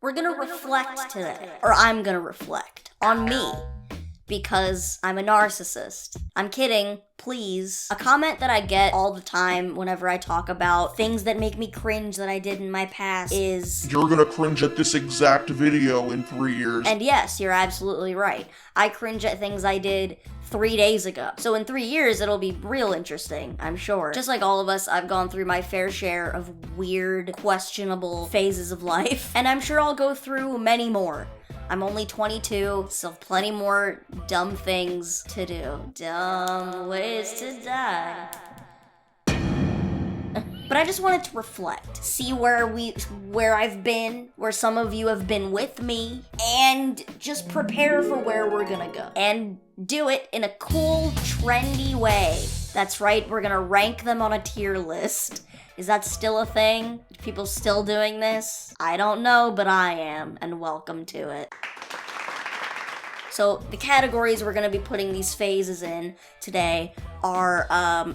We're gonna reflect today, or I'm gonna reflect on me, because I'm a narcissist. I'm kidding, please. A comment that I get all the time whenever I talk about things that make me cringe that I did in my past is, "You're gonna cringe at this exact video in 3 years. And yes, you're absolutely right. I cringe at things I did 3 days ago. So in 3 years, it'll be real interesting, I'm sure. Just like all of us, I've gone through my fair share of weird, questionable phases of life. And I'm sure I'll go through many more. I'm only 22, still have plenty more dumb things to do. Dumb ways to die. But I just wanted to reflect, see where I've been, where some of you have been with me, and just prepare for where we're gonna go. And do it in a cool, trendy way. That's right, we're gonna rank them on a tier list. Is that still a thing? Are people still doing this? I don't know, but I am, and welcome to it. So the categories we're gonna be putting these phases in today are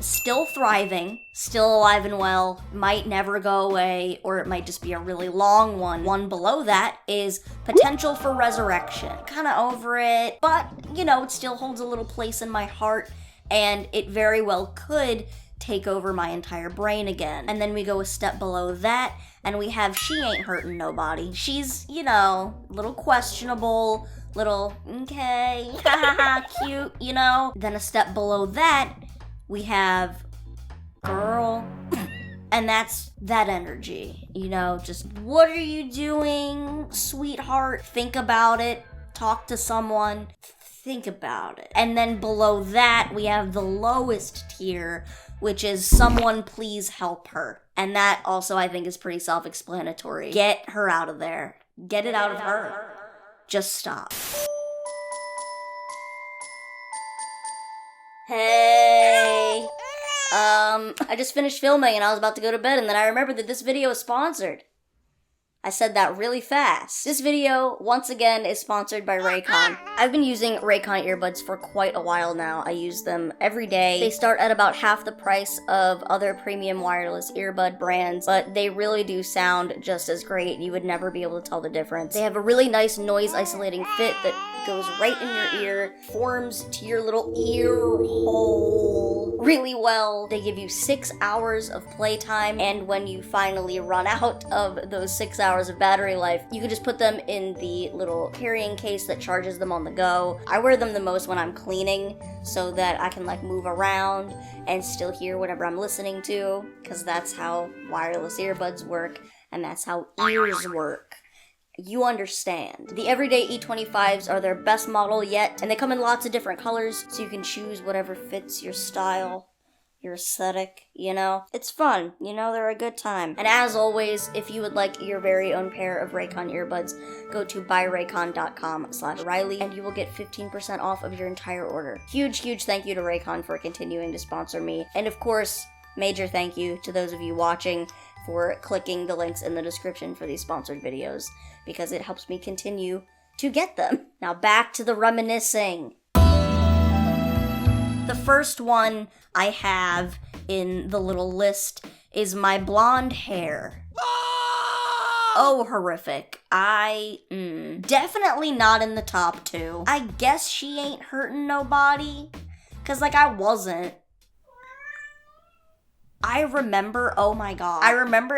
still thriving, still alive and well, might never go away, or it might just be a really long one. One below that is potential for resurrection. Kinda over it, but it still holds a little place in my heart, and it very well could take over my entire brain again. And then we go a step below that, and we have She Ain't Hurtin' Nobody. She's, a little questionable, little, okay, cute, Then a step below that, we have Girl. And that's that energy, just what are you doing, sweetheart? Think about it. Talk to someone. Think about it. And then below that, we have the lowest tier, which is someone please help her. And that also, I think, is pretty self-explanatory. Get her out of there. Get it out of her. Just stop. Hey. I just finished filming and I was about to go to bed, and then I remembered that this video is sponsored. I said that really fast. This video, once again, is sponsored by Raycon. I've been using Raycon earbuds for quite a while now. I use them every day. They start at about half the price of other premium wireless earbud brands, but they really do sound just as great. You would never be able to tell the difference. They have a really nice noise-isolating fit that goes right in your ear, forms to your little ear hole really well. They give you 6 hours of playtime, and when you finally run out of those 6 hours of battery life, you can just put them in the little carrying case that charges them on the go. I wear them the most when I'm cleaning so that I can move around and still hear whatever I'm listening to, because that's how wireless earbuds work, and that's how ears work. You understand. The everyday E25s are their best model yet, and they come in lots of different colors, so you can choose whatever fits your style, your aesthetic, It's fun, they're a good time. And as always, if you would like your very own pair of Raycon earbuds, go to buyraycon.com/Reilly, and you will get 15% off of your entire order. Huge, huge thank you to Raycon for continuing to sponsor me. And of course, major thank you to those of you watching for clicking the links in the description for these sponsored videos, because it helps me continue to get them. Now back to the reminiscing. The first one I have in the little list is my blonde hair. Oh, horrific. Definitely not in the top 2. I guess She Ain't Hurtin' Nobody, 'cause I wasn't. I remember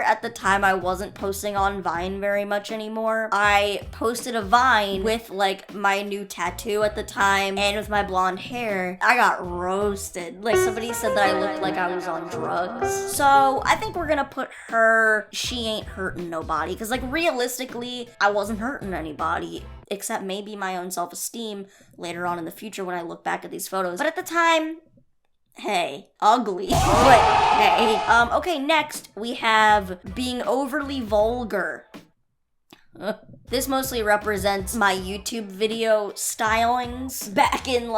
at the time I wasn't posting on Vine very much anymore. I posted a Vine with my new tattoo at the time and with my blonde hair. I got roasted. Somebody said that I looked like I was on drugs. So I think we're gonna put her, She Ain't Hurtin' Nobody, because realistically, I wasn't hurting anybody, except maybe my own self-esteem later on in the future when I look back at these photos. But at the time, hey, ugly, but hey. Okay, next we have being overly vulgar. This mostly represents my YouTube video stylings back in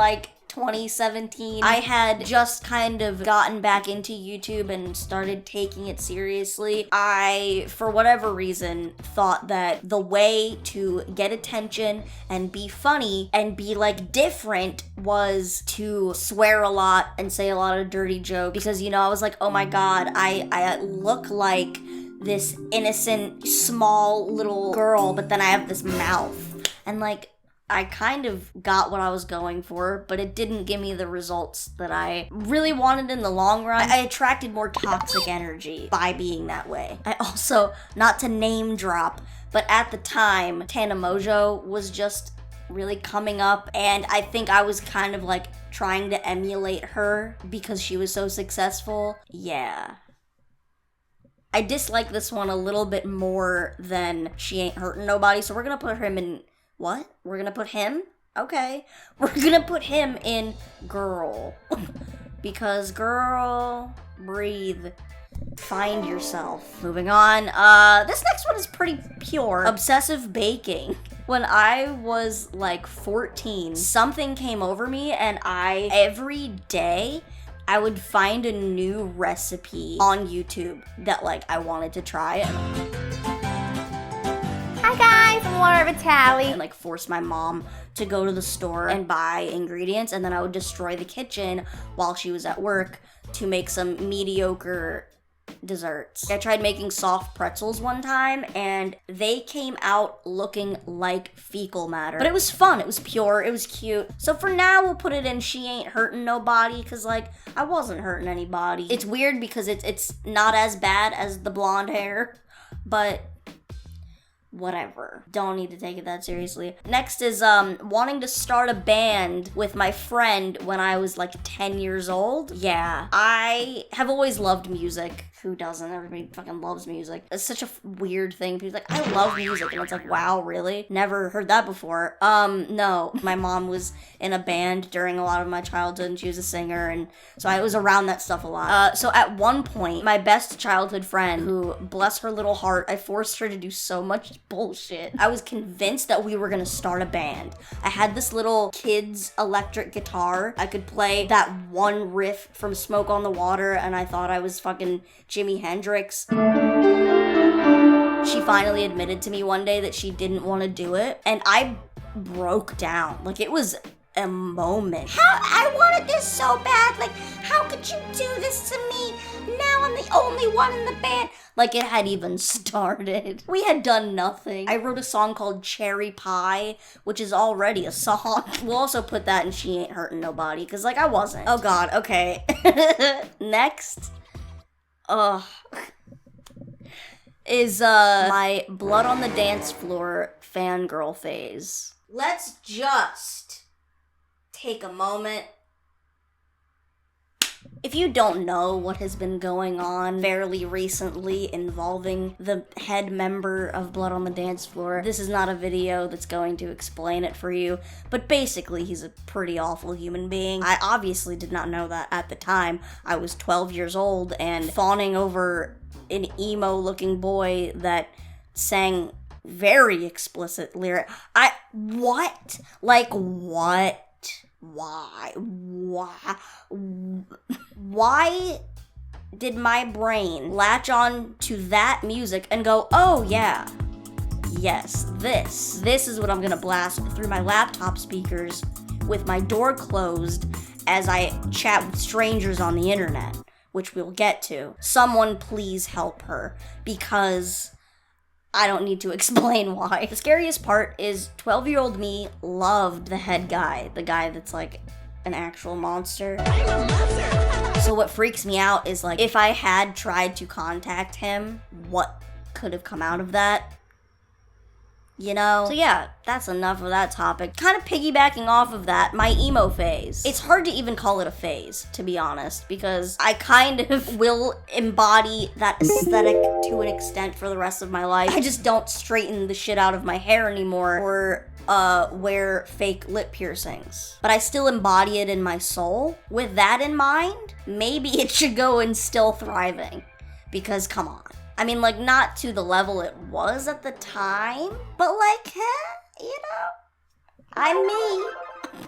2017. I had just kind of gotten back into YouTube and started taking it seriously. I, for whatever reason, thought that the way to get attention and be funny and be different was to swear a lot and say a lot of dirty jokes, because I was like, oh my god, I look like this innocent, small little girl, but then I have this mouth. And like, I kind of got what I was going for, but it didn't give me the results that I really wanted in the long run. I attracted more toxic energy by being that way. I also, not to name drop, but at the time, Tana Mojo was just really coming up, and I think I was kind of like trying to emulate her because she was so successful. Yeah. I dislike this one a little bit more than She Ain't Hurtin' Nobody, so we're gonna put him in... What? We're gonna put him? Okay. We're gonna put him in Girl. Because girl, breathe. Find yourself. Moving on. This next one is pretty pure. Obsessive baking. When I was like 14, something came over me and every day, I would find a new recipe on YouTube that like I wanted to try. Hi guys, I'm Laura Vitale. And like force my mom to go to the store and buy ingredients, and then I would destroy the kitchen while she was at work to make some mediocre desserts. I tried making soft pretzels one time, and they came out looking like fecal matter. But it was fun, it was pure, it was cute. So for now, we'll put it in She Ain't Hurtin' Nobody, because like, I wasn't hurting anybody. It's weird because it's not as bad as the blonde hair, but whatever. Don't need to take it that seriously. Next is wanting to start a band with my friend when I was like 10 years old. Yeah, I have always loved music. Who doesn't? Everybody fucking loves music. It's such a weird thing. People's like, I love music. And it's like, wow, really? Never heard that before. No. My mom was in a band during a lot of my childhood, and she was a singer, and so I was around that stuff a lot. So at one point, my best childhood friend, who, bless her little heart, I forced her to do so much bullshit. I was convinced that we were gonna start a band. I had this little kid's electric guitar. I could play that one riff from Smoke on the Water, and I thought I was fucking Jimi Hendrix. She finally admitted to me one day that she didn't want to do it, and I broke down. Like, it was a moment. I wanted this so bad. Like, how could you do this to me? Now I'm the only one in the band. Like, it had even started. We had done nothing. I wrote a song called Cherry Pie, which is already a song. We'll also put that in She Ain't Hurtin' Nobody, because, like, I wasn't. Oh, God, okay. Next. Is my blood on the dance floor fangirl phase. Let's just take a moment. If you don't know what has been going on fairly recently involving the head member of Blood on the Dance Floor, this is not a video that's going to explain it for you, but basically he's a pretty awful human being. I obviously did not know that at the time. I was 12 years old and fawning over an emo-looking boy that sang very explicit lyrics. What? Like, what? Why did my brain latch on to that music and go, oh yeah, yes, this is what I'm gonna blast through my laptop speakers with my door closed as I chat with strangers on the internet, which we'll get to. Someone please help her, because I don't need to explain why. The scariest part is 12-year-old me loved the head guy, the guy that's like an actual monster. So what freaks me out is like, if I had tried to contact him, what could have come out of that? You know? So yeah, that's enough of that topic. Kind of piggybacking off of that, my emo phase. It's hard to even call it a phase, to be honest, because I kind of will embody that aesthetic to an extent for the rest of my life. I just don't straighten the shit out of my hair anymore, or wear fake lip piercings. But I still embody it in my soul. With that in mind, maybe it should go in Still Thriving, because come on. I mean, like, not to the level it was at the time, but like, you know, I'm me.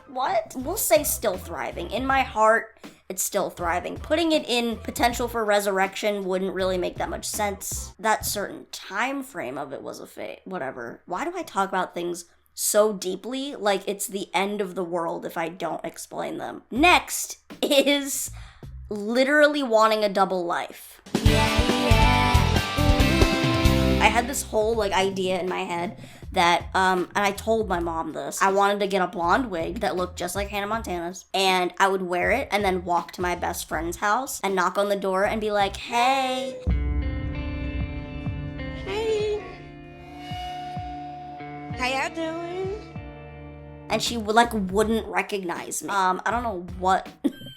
What? We'll say Still Thriving. In my heart, it's Still Thriving. Putting it in Potential for Resurrection wouldn't really make that much sense. That certain time frame of it was a whatever. Why do I talk about things so deeply like it's the end of the world if I don't explain them? Next is literally wanting a double life. I had this whole, like, idea in my head that, and I told my mom this. I wanted to get a blonde wig that looked just like Hannah Montana's, and I would wear it and then walk to my best friend's house and knock on the door and be like, hey. Hey. How y'all doing? And she wouldn't recognize me. I don't know what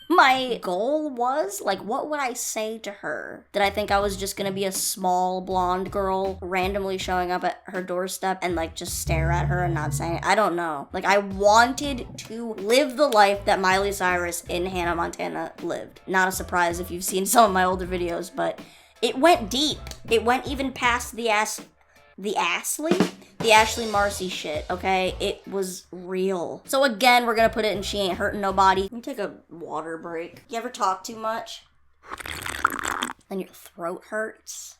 my goal was. Like, what would I say to her? Did I think I was just gonna be a small blonde girl randomly showing up at her doorstep and like just stare at her and not saying it? I don't know. Like, I wanted to live the life that Miley Cyrus in Hannah Montana lived. Not a surprise if you've seen some of my older videos, but it went deep. It went even past the Ashley Marcy shit, okay? It was real. So again, we're gonna put it in She Ain't Hurting Nobody. Let me take a water break. You ever talk too much? And your throat hurts?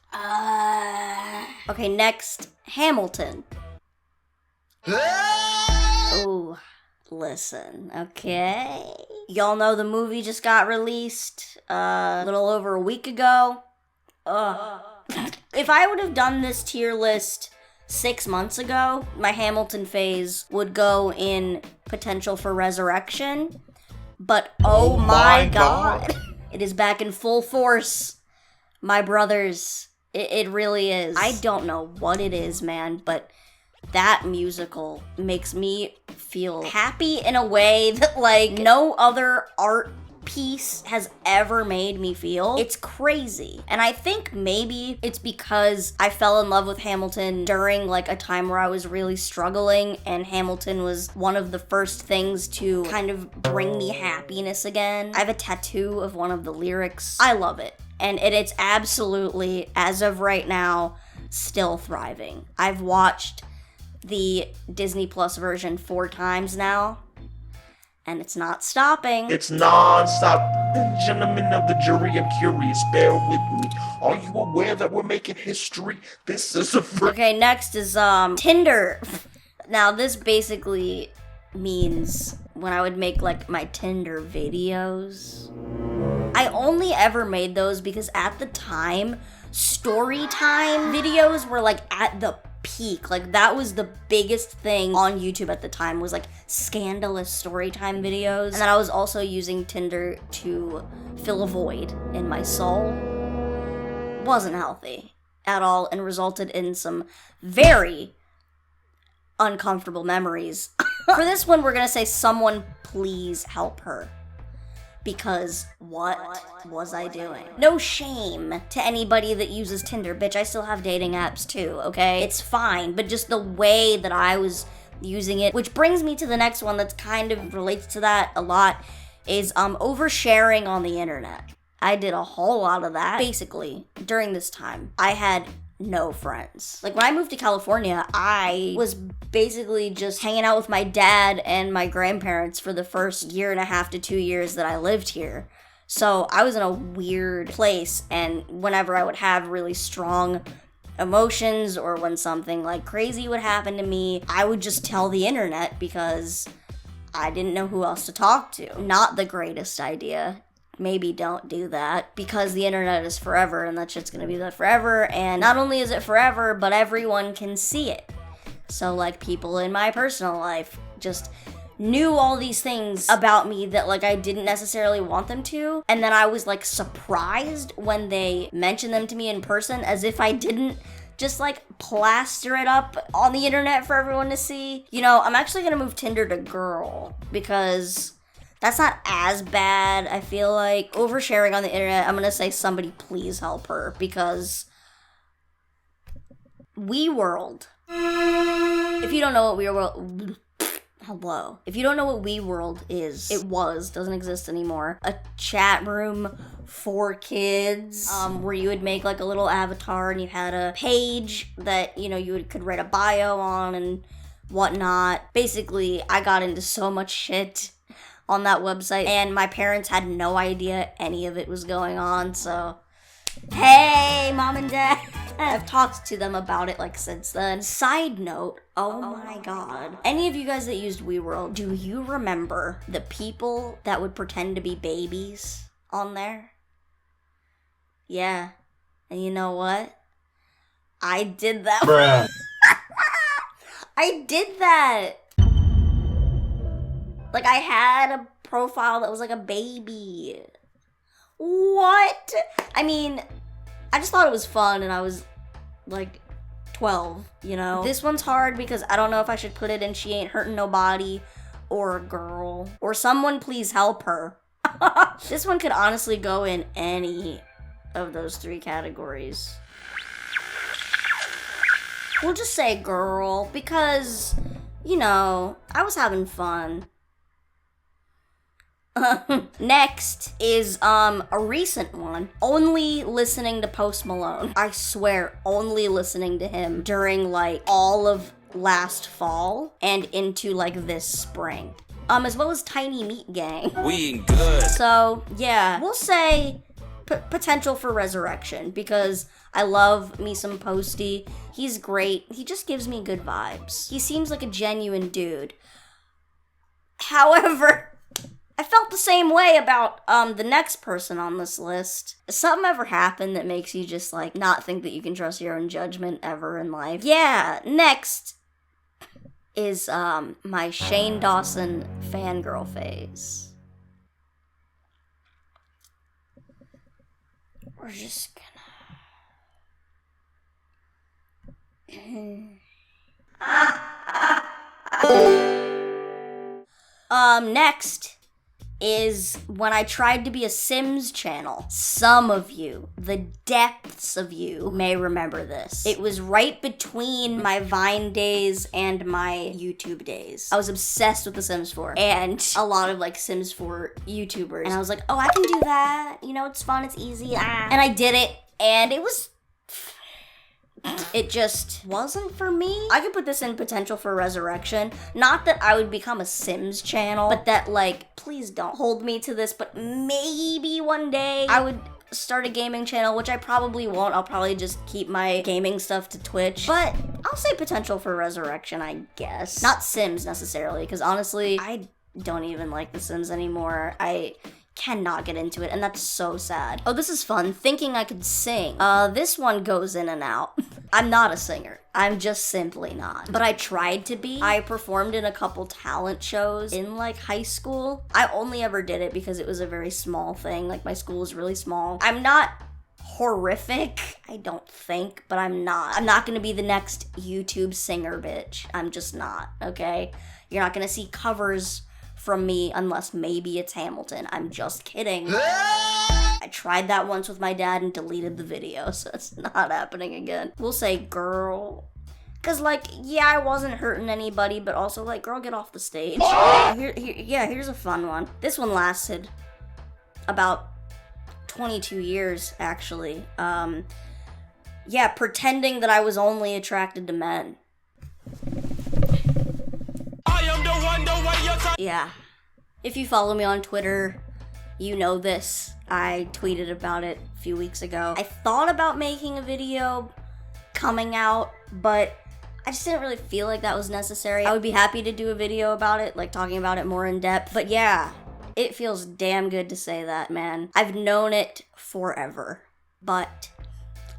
Okay, next, Hamilton. Oh, listen, okay? Y'all know the movie just got released a little over a week ago. If I would have done this tier list 6 months ago, my Hamilton phase would go in potential for resurrection. But oh my god, it is back in full force. My brothers, it really is. I don't know what it is, man, but that musical makes me feel happy in a way that, like, no other art piece has ever made me feel. It's crazy. And I think maybe it's because I fell in love with Hamilton during like a time where I was really struggling, and Hamilton was one of the first things to kind of bring me happiness again. I have a tattoo of one of the lyrics. I love it. And it's absolutely, as of right now, still thriving. I've watched the Disney Plus version 4 times now, and it's not stopping. It's non-stop. Gentlemen of the jury, I'm curious, bear with me. Are you aware that we're making history? This is a Okay, next is Tinder. Now this basically means when I would make like my Tinder videos. I only ever made those because at the time, story time videos were like at the peak. Like, that was the biggest thing on YouTube at the time, was like scandalous storytime videos. And then I was also using Tinder to fill a void in my soul. Wasn't healthy at all and resulted in some very uncomfortable memories. For this one, we're gonna say someone please help her. Because what was I doing? No shame to anybody that uses Tinder. Bitch, I still have dating apps too, okay? It's fine, but just the way that I was using it, which brings me to the next one that's kind of relates to that a lot, is oversharing on the internet. I did a whole lot of that. Basically, during this time, I had no friends. Like, when I moved to California, I was basically just hanging out with my dad and my grandparents for the first 1.5 to 2 years that I lived here. So I was in a weird place, and whenever I would have really strong emotions or when something like crazy would happen to me, I would just tell the internet because I didn't know who else to talk to. Not the greatest idea. Maybe don't do that, because the internet is forever and that shit's gonna be there forever, and not only is it forever, but everyone can see it. So like, people in my personal life just knew all these things about me that like I didn't necessarily want them to, and then I was like surprised when they mentioned them to me in person, as if I didn't just like plaster it up on the internet for everyone to see. You know, I'm actually gonna move Tinder to girl because that's not as bad, I feel like. Oversharing on the internet, I'm gonna say somebody please help her, because WeWorld. If you don't know what WeWorld... Hello. If you don't know what WeWorld is, doesn't exist anymore. A chat room for kids, where you would make like a little avatar and you had a page that, you know, you could write a bio on and whatnot. Basically, I got into so much shit on that website, and my parents had no idea any of it was going on, so hey, mom and dad. I've talked to them about it like since then. Side note, oh my god. Any of you guys that used WeWorld, do you remember the people that would pretend to be babies on there? Yeah. And you know what? I did that. Bruh. I did that. Like, I had a profile that was like a baby. What? I mean, I just thought it was fun and I was like 12, you know? This one's hard because I don't know if I should put it in She Ain't Hurting Nobody or a girl or someone please help her. This one could honestly go in any of those 3 categories. We'll just say girl because, you know, I was having fun. Next is a recent one. Only listening to Post Malone. I swear, only listening to him during like all of last fall and into like this spring. As well as Tiny Meat Gang. We ain't good. So yeah, we'll say potential for resurrection because I love me some Posty. He's great. He just gives me good vibes. He seems like a genuine dude. However, I felt the same way about the next person on this list. Does something ever happen that makes you just like not think that you can trust your own judgment ever in life? Yeah, next is my Shane Dawson fangirl phase. We're just gonna next is when I tried to be a Sims channel. Some of you, the depths of you, may remember this. It was right between my Vine days and my YouTube days. I was obsessed with The Sims 4 and a lot of like Sims 4 YouTubers. And I was like, oh, I can do that. You know, it's fun, it's easy. And I did it and it just wasn't for me. I could put this in potential for resurrection. Not that I would become a Sims channel, but that like, please don't hold me to this, but maybe one day I would start a gaming channel, which I probably won't. I'll probably just keep my gaming stuff to Twitch. But I'll say potential for resurrection, I guess. Not Sims necessarily, because honestly, I don't even like The Sims anymore. I cannot get into it, and that's so sad. Oh, this is fun. Thinking I could sing. This one goes in and out. I'm not a singer. I'm just simply not. But I tried to be. I performed in a couple talent shows in like high school. I only ever did it because it was a very small thing. Like my school is really small. I'm not horrific, I don't think, but I'm not. I'm not gonna be the next YouTube singer bitch. I'm just not, okay? You're not gonna see covers from me unless maybe it's Hamilton. I'm just kidding. I tried that once with my dad and deleted the video, so it's not happening again. We'll say girl. Cause like, yeah, I wasn't hurting anybody, but also like, girl, get off the stage. Here's a fun one. This one lasted about 22 years, actually. Yeah, pretending that I was only attracted to men. Yeah. If you follow me on Twitter, you know this. I tweeted about it a few weeks ago. I thought about making a video coming out, but I just didn't really feel like that was necessary. I would be happy to do a video about it, like talking about it more in depth. But yeah, it feels damn good to say that, man. I've known it forever, but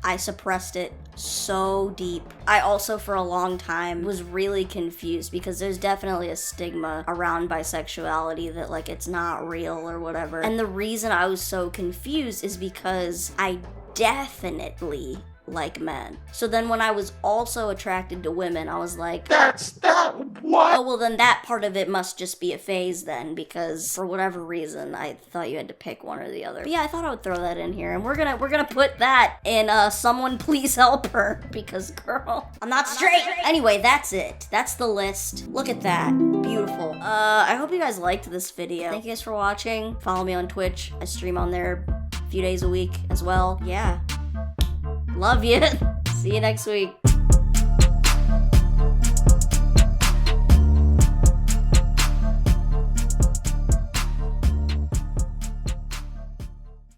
I suppressed it so deep. I also, for a long time, was really confused because there's definitely a stigma around bisexuality that, like, it's not real or whatever. And the reason I was so confused is because I definitely like men. So then when I was also attracted to women, I was like, That's that what? oh, well then that part of it must just be a phase then, because for whatever reason, I thought you had to pick one or the other. But yeah, I thought I would throw that in here, and we're gonna put that in someone please help her, because girl, I'm not straight. Anyway, that's it. That's the list. Look at that. Beautiful. I hope you guys liked this video. Thank you guys for watching. Follow me on Twitch. I stream on there a few days a week as well. Yeah. Love you. See you next week.